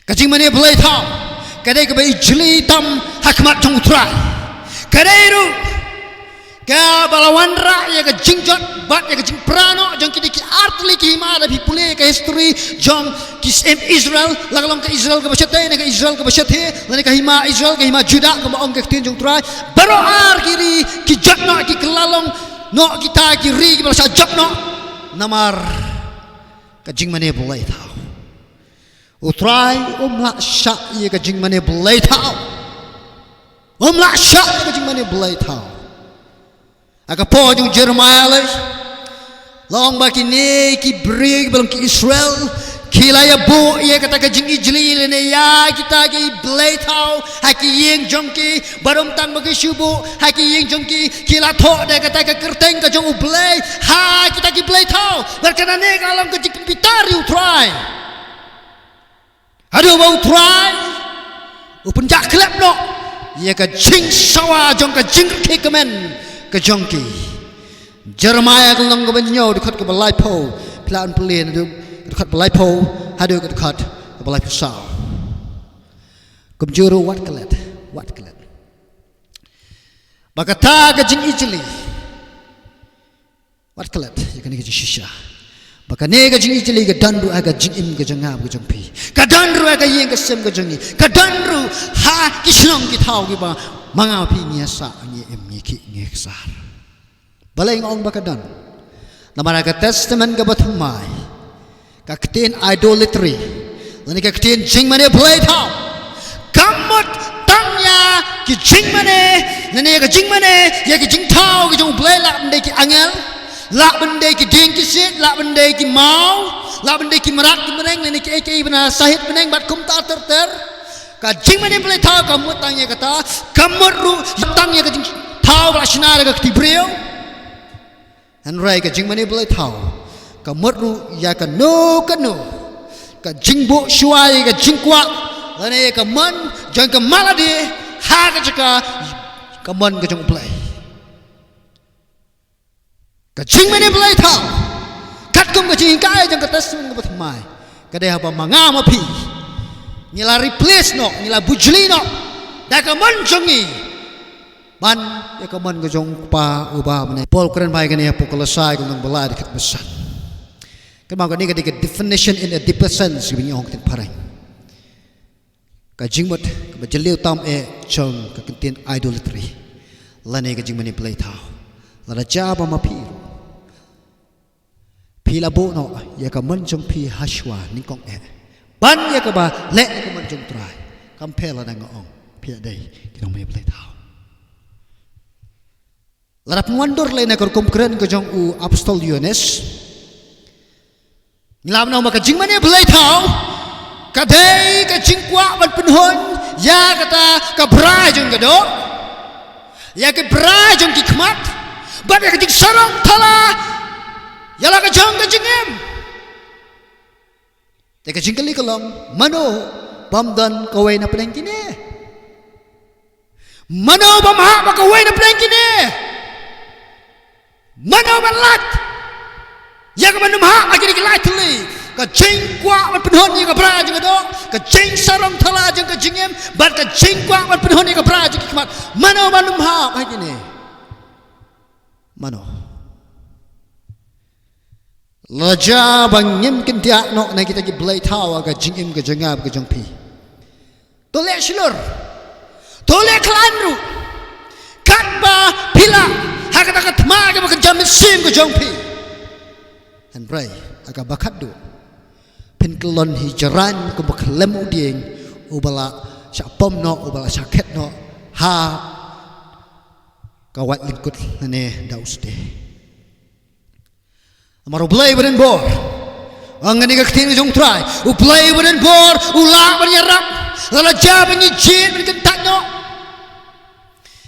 Kajing mane belai thau kadai ke bai jeli tam hakmat jong utrai kadai ru ka balawandra ya ka jingjot bat ya ka jing prano jong kidi ki artli ki hima da bi pule ka history jong kis Israel lagalong ka Israel ka basyate ne ka Israel ka basyate lani ka hima Israel ka hima Juda ka maong ka tin jong utrai baro ar kiri ki jotno ki kelalong no kita ki ri ki balasa jotno namar kajing mane belai thau utrai la syak ye ka jing mane belai thau la syak ka jing mane belai thau aka po jung Jeremiah le long ba ki ne ki brig belum ki Israel kilaya bu ye kata ka jing ijli le ne ya kita ki belai thau haki yeng jong ki barom tang ba ki shubu haki yeng jong ki kila tho de kata ka kerteng ka jong belai ha kita ki belai thau berkana ne kalam ka jing pitari utrai aduh bau try upun jak klep no ye ka jing sawa jong ka jing kemen ka jongki Jeremiah ka long ka banyo dekat ka balai po plan pelin dekat balai po hadu ka dekat ka balai pusau kum juru wat kelet bakata ka jing ijli wat kelet ye ka ni ka shisha baka ne ga jing ijli ga dandu aga jing im ga jangab ga jongpi ka dandu aga yeng ga sem ga jongi ka dandu ha ki shnong ki thau ki ba manga pi nia sa ngi em ni ki ngi sar baleng ong baka dan namara ka testament ga bathumai ka kten idolatry lani ka kten jing mane play thau kamot tangya ki jing mane nane ga jing mane ye ki jing thau ki jong play la ndai ki angel la bende ki ding ki sit la bende ki mau la bende ki merat ki meneng ni ki eke bena sahid meneng bat kum ta ter ka jing mane play tha ka mutang ye kata kamur ru tang ye ka jing thau la shinara ka ti breu an rai ka jing mane play thau ka mut ru ya ka no ka jing bo shuai ka jing kwa la ne ka man jang ka maladi ha ka jaka ka man ka jong play ka jing mane belai thau kat kum ka jing kai jang ka testament ka bathmai ka de haba manga ma phi nila replace no nila bujli no da ka man jongi ban ya ka man ka jong pa uba mane pol kren bai ka ne apokolosai ka nang balai kat besan ka ma ka ni ka de definition in a deeper sense bi ong tin parang ka jing mot ka bajliu tam e chong ka kintin idolatry lane ka jing mane belai thau la ja ba ma phi pila bo no ya ka man jong phi hashwa ning kong e ban ya ka ba le ka man jong trai kam phela nang ong phi dai ki dong me ble thau la rap wonder le na kor kum kren ka jong u apostol Yohanes nglam no ma ka jing mane ble thau ka dei ka jing kwa ban penhon ya kata ka bra jong ka do ya ka bra jong ki khmat ban ka jing sarong thala yala ka jong ka jingem te ka jingkali kalong mano bamdan kawai na peneng kini mano bamha ba kawai na peneng kini mano banlat ya ka manum ha agini ki lightly ka jing kwa ban penhon ya ka bra jing do ka jing sarong thala jing ka jingem ban ka jing kwa ban penhon ya ka bra jing ki kmat mano manum ha ba kini mano laja bangim kintia no na kita ki blai thawa ga jingim ga jangab ga jongpi tole shilur tole klanru katba pila hakata ka thma ga ba jam sim ga jongpi han brai aga bakadu pin kelon hijran ko baklem uding ubala syapom no ubala saket no ha kawat lingkut ne dauste Amaru play beren bor, angani ka kting jong try, u play beren bor, u la ban yarap, la jab ni jin ben kentak no.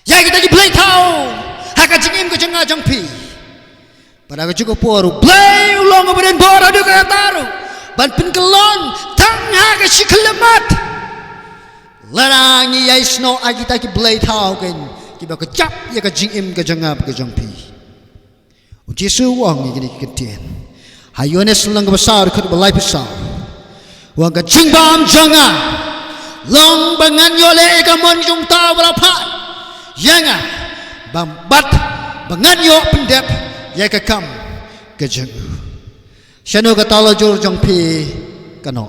Ya kita di play tau, haka jingim ka janga jong pi. Pada ka cukup por, u play u long beren bor adu ka taru, ban pen kelon, tang ha ka shiklemat. Larangi ya isno kita ki play tau ken, ki ba ka jap ya ka jingim ka janga ka jong pi. Jesu wang ni kini kentien. Hayones lang besar kat balai besar. wang ka jingbam janga long bangan yole ka mon jong ta wala pha yanga bam bat bangan yo pendep ya ka kam ka jang shanu ka talo jur jong pi kano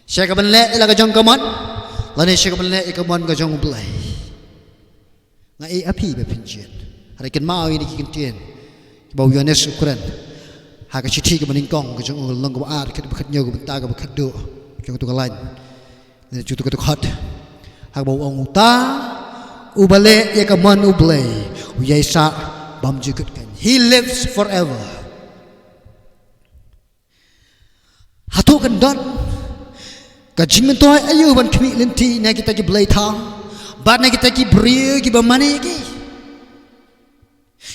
sya ka ban le la ka jong ka mon la ne sya ka ban le ka mon ka jong blai nga e api be pinjen hari kan mau ini ki kentien bau yones ukuran ha ka chithi ka baning kong ka jong long ka ar ka ba khat nyo ka ta ka ba khat do ka tu ka lain ne chu tu ka tu khat ha bau ong ta ubale ya ka mon ublay uyai sa bam jikut kan he lives forever hatu kan don ka jingmen toy ayu ban khmi lenti na kita ki blay tha bat na kita ki bri ki ba mane ki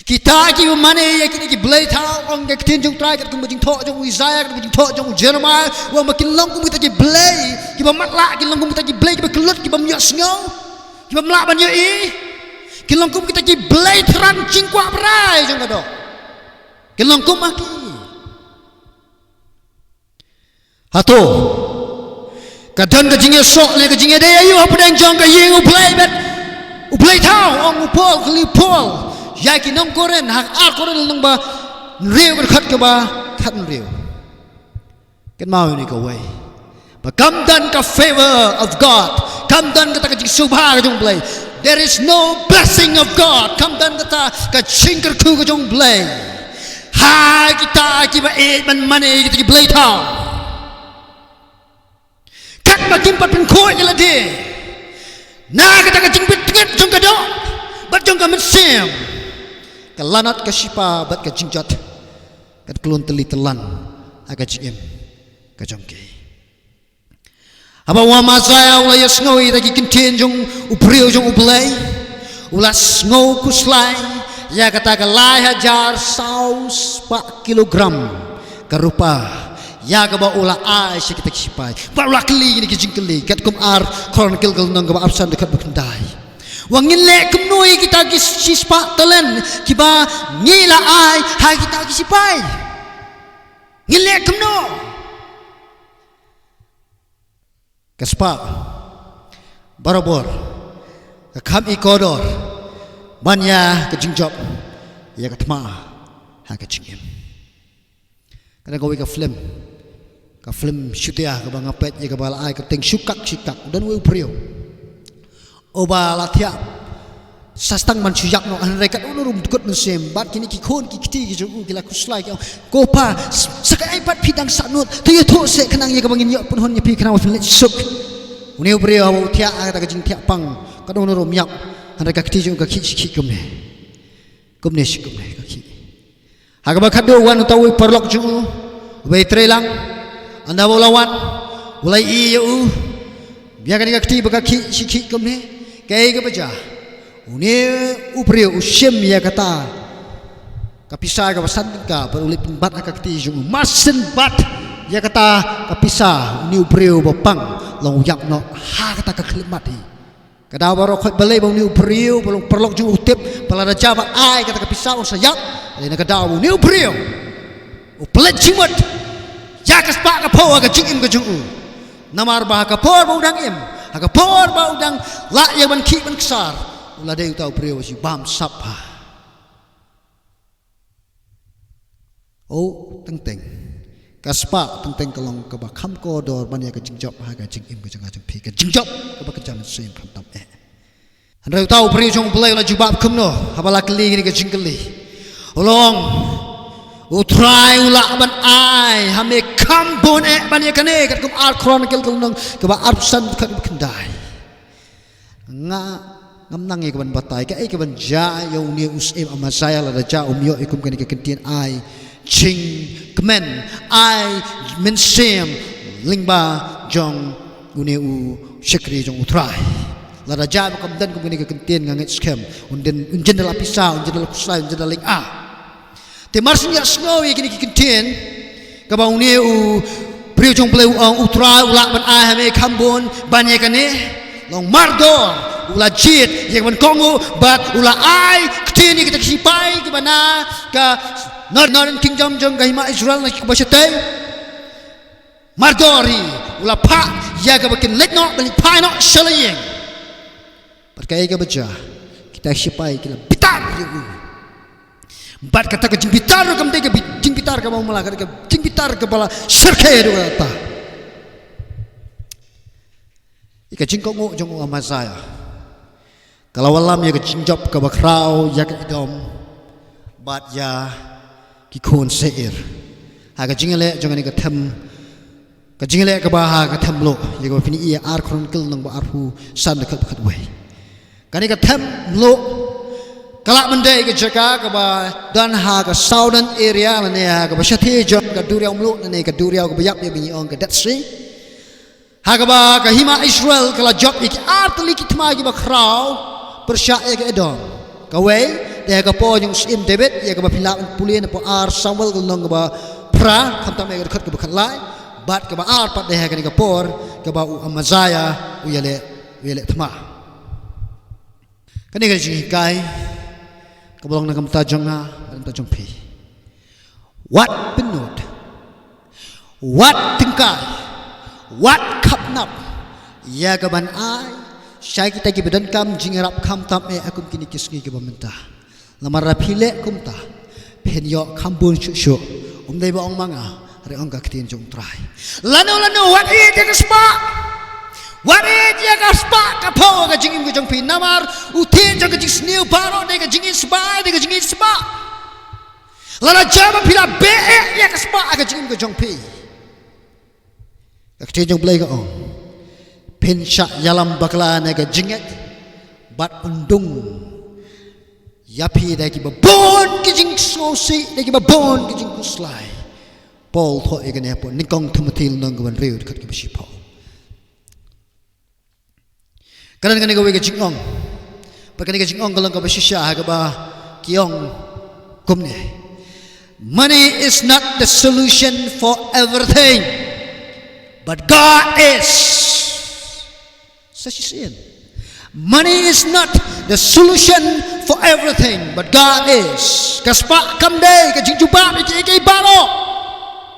kita ki mane ya ki blay tha ong ka tin jong trai ka kum jing tho jong Isaiah ka jing tho jong Jeremiah wa ma kin long kum kita ki blay ki ba mat la ki long kum kita ki blay ki ba kelut ki ba myok sngo ki ba mla ban ye i ki long kum kita ki blay tran jing kwa brai jong ka do ki long kum aki hato kadang ka jing sok le ka jing de ayu apdang jong ka ying u play thao ong u pol kli pol ya ki nong koren hak al koren nong ba riu ka khat ka ba khat riu kan mau ni ka way ba kam dan ka favor of God kam dan ka ta ka jing subha ka jong play there is no blessing of God kam dan ka ta ka ching ka khu ka jong play ha kita ki ba e man mane kita ki play thao kat makin pat pen khoi la de na ka ta ka jing bit nget jong ka do bat jong ka men sem ka lanat ka sipa bat ka jingjat ka klon teli telan aga jim ka jong ke aba wa ma saya ula ya snoi ta ki kintin jong upriu jong ublai ula snow ku slai ya kata ka lai hajar saus pa kilogram ka rupa ya ka ba ula ai si kita sipai ba ula kli ni ki jingkli kat kum ar khon kil kil nang ba absan dekat bekendai wangin le kum noi kita ki sispa telen ki ba ngila ai ha kita ki sipai ngile kum no kaspa barabor ka kham ikodor banya ka jingjop ya ka thma ha ka jingim kana ko ka film syutia ka bang apet ya ka bala ai ka teng syukak dan we prio oba lathia sastang man suyak no an rekat unurum dukut nsem bat kini ki khon ki kiti ki jogu ki la kuslai ko pa sakai pat pidang sanut tu ye tho se kanang ye ka bangin yo pun hon ye pi kana wa film suk uni prio abo thia ka ta ka jing thia pang ka unurum yak an rekat kiti jogu ka ki kumne ka ki ha ka ba khadu wan tawi perlok jogu we trelang anda bolawan ulai i u biar ka kiti ba ka ki ki kumne kai ka baja uni upri usyem ya kata kapisa ka pasan ka perulip bat ka kiti jung masen bat ya kata kapisa uni upri bapang long yak no ha kata ka klimat hi kada baro khoi balai bang ni upri bolong perlok jung utip palada jabat ai kata kapisa on sayak ina kada uni upri uplet jimat ya kaspa ka po ka jingim ka jung namar ba ka por bang dang im ka por bang dang la ya ban ki ban ksar ula dei tau prio si bam sapha o teng kaspa teng kalong ka ba kham ko dor ban ya ka jingjop ha ka jingim ka jang jang phi ka jingjop ka ba ka jam sem kham tam e andai tau prio jong play la jubab khum no ha ba la kli ni ka jingkli ulong u try ula ban ai ha me kham bon e ban ya kane ka kum ar chronicle kul nang ka ba arsan ka kendai nga ngam nang e ban batai ka e ka ban ja yo ni usem amasaya la ja umyo ikum kan ka kentien ai ching kmen ai men sem lingba jong uni u shekri jong utrai la ja kam dan kum kan ka kentien nganget scam unden unjendal apisa unjendal kusai unjendal ling a te marsin ya snow ye kini kentien ka ba uni u priu jong play utrai ula ban ai ha me kambon ban ye kan e long mardor ula jit yang ban kongo bat ula ai ktini kita sipai ke mana ka northern kingdom jong ka hima Israel na kubasate Mardori ula pa ya ga bakin let not beli pai not shalaying. Perkai ga baca kita sipai kita bitar you. Bat kata ke jing bitar kam te ke jing bitar ka mau mala ka jing bitar ka bala serke do kata. Ika jing ko ngo jong amazaya. Kalau walam ya ke jing job ka bakrau ya ke idom bat ya ki kon seir. Ha ka jing le jong ni ka them ka jing le ka ba ha ka them lo ya ka fini ia ar chronicle nang ba arhu san de khat khat wei. Kani ka them lo kalak mendai ke jaga ke ba dan ha ke southern area ne ha ke ba shathi jom ke duriau mlo ne ke duriau ke bayap ya bingi on ke that sea ha ke ba ke hima Israel kala job ik atli ki tma ki ba kraw persya ke edom ke we de ke po jong sim David ya ke ba phila pulien po ar Samuel ke nong ke ba pra kham ta me ke khat ke ba khat lai bat ke ba ar pat de ha ke por ke ba u Amazaya u yele tma kani ke ji kai kabolong nakam tajong nga dan tajong pi wat penut wat tingkai wat kapnap ya gaban ai syai kita ki badan kam jingarap kam tam akum kini kisngi ke bamenta lamar rapile kumta penyo kambun shushu dei ba ong manga re ong ka ktin jong trai lanu wat e te kaspa wat e te kaspa ka po ka jingim ke jong pi namar utin jong ke jing sniu baro de ka jingin spa de ka jingin spa lana jama pila be ya kaspa ka jingim ke jong pi ka ktin jong blai ka ong pen sha yalam bakla ne ka jinget bat undung yapi de ki ba bon ki jing sosi de ki ba bon ki jing kuslai Paul tho e ka ne po nikong Timothy nang ka ban reu khat ki ba shi Paul kanan kan ga we ga jingong pa kan ga jingong galang ka ba shisha ha ga ba kiong kumne money is not the solution for everything but God is such is money is not the solution for everything but God is kaspa kam day ka jing juba ke baro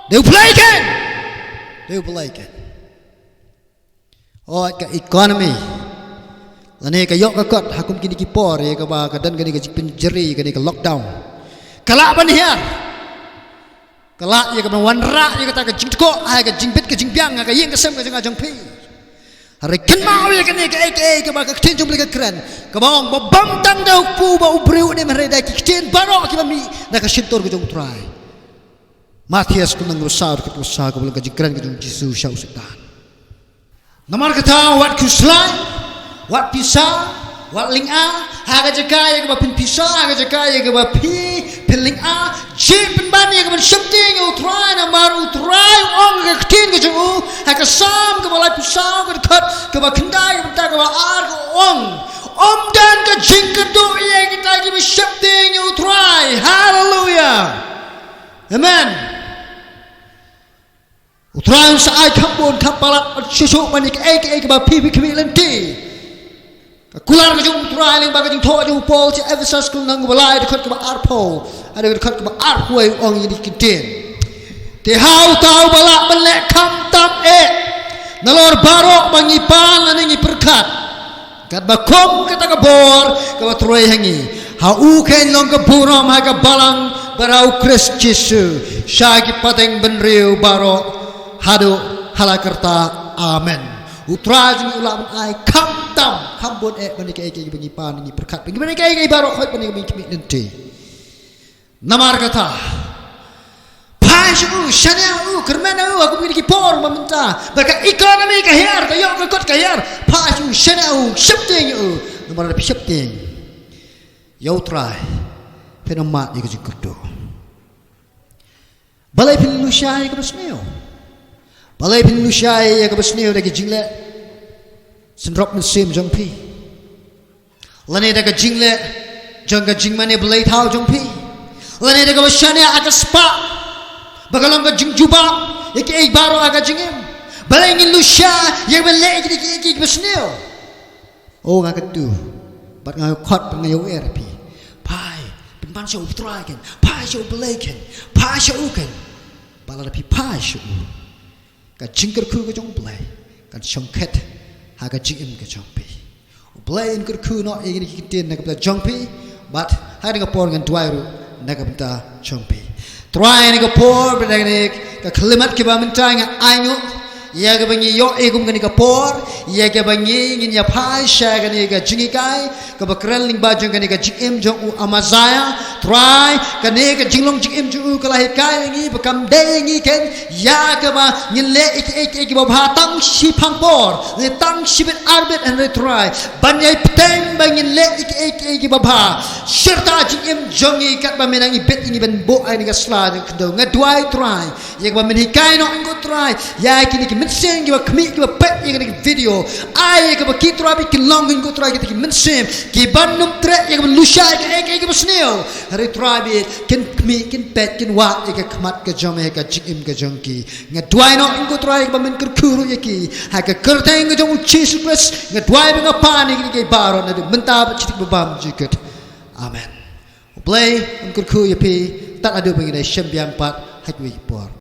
they play again oh ka economy lane ka yok ka kot hakum kini ki por ye ka ba ka dan kini ka jipin jeri kini ka lockdown kala ban hiar kala ye ka ban wanra ye ka ta ka jingko ai ka jingbit ka jingbyang ka yeng ka sem ka jang pi hari ken mau ye kini ka ek ka ba ka tin jom ka kran ka bang ba bam tang dau pu ba ubreu ne mare da ki tin baro ki ba mi da ka shintor ka jong try Matias kunang besar ka pusa ka bulan ka jingkran ka jong jisu syau setan namar ka ta wat kuslai wat pisa wat linga haga jakaya ke bapin pisa haga jakaya ke bapi pelinga jip penbani ke ban shemting utrai na mar utrai ong ke tin ke ju haga sam ke balai pisa ke khat ke ba khandai ke ta ke ba ar ke om dan ke jing ke do ye kita ke shemting utrai hallelujah amen utrai sa ai khambon khapalat shushu manik ek bapi bikmi lenti kular ka jung trai ling ba ka jung tho jung pol che Ephesus kung nang balai de khat ka arpo ada de khat ka arpoi ong yi kitin te hau tau bala bale kham tam nalor baro bangi pan ani perkat kat ba kom ka ta ka bor ka ba troi hangi ha u ken long ka buram ha ka balang barau Christ Jesu syagi pateng benriu baro hadu halakerta amen utra jing ulam ai kham tam kham bon bani ke bangi pan ni perkat bani ke baro khoi bani ke mi nenti namar kata pashu shana kermana aku bini ki por meminta berkat ekonomi ka hiar ka yok kot ka hiar pashu shana shifting namar le shifting yo try fenomat ni ke jikudo balai pin lushai ke besneo balai pin lushai ke besneo de ke jingle sendrop mesim jong pi lane de ke jingle jong ke jingmane balai thau jong pi lane de ke shana aga spa bagalong ka jing juba iki baro aga jingim balai ngin lusha ye bele iki besneo oh nga ketu bat nga khot nga yo erpi pai ban show utraken pai show bleken pai show uken bala pi pai show ka jingker khu ka jong play ka chong khet ha ka jing im ka jong pi play in khu no e ki tin na ka jong pi but ha ka por ngan twai ru na ka ta jong pi try ni ka por ba ni ka klimat ki ba min ta nga ainu ya ga bangi yo e gum ka por ya ga bangi ngin ya phai sha ga ni ka jingi kai ka ba kral ling ba jong ka ni ka jing im jong u amazaya try ka ni ka jinglong jing im jong u ka lai kai ngi ba kam de ngi ken ya ga ba ngin le ik ba bha tang shi phang por le tang shi bet arbet and try ban yai pteng ba ngin le ik ba bha shirta jing im jong i kat ba menang i bet ngi ban bo ai ni ka sla do nga dwai try ya ga ba men hi kai no ngo try ya ki ni Mensing kita kemik kita pet yang ada video, ayah kita kita rapi kelongin kita try kita mensing kita bandum trek yang melusai kita bersneo hari try kita kemik kita pet kita wat kita kemat kita jom kita jim kita jongki ngadwai no kita try kita men kerkuru kita kita kerteng kita jom Jesus Christ ngadwai dengan panik kita baru nanti mentah citik babam jikat amen play kerkuru kita tak ada bagi dia sembilan 4 hajui por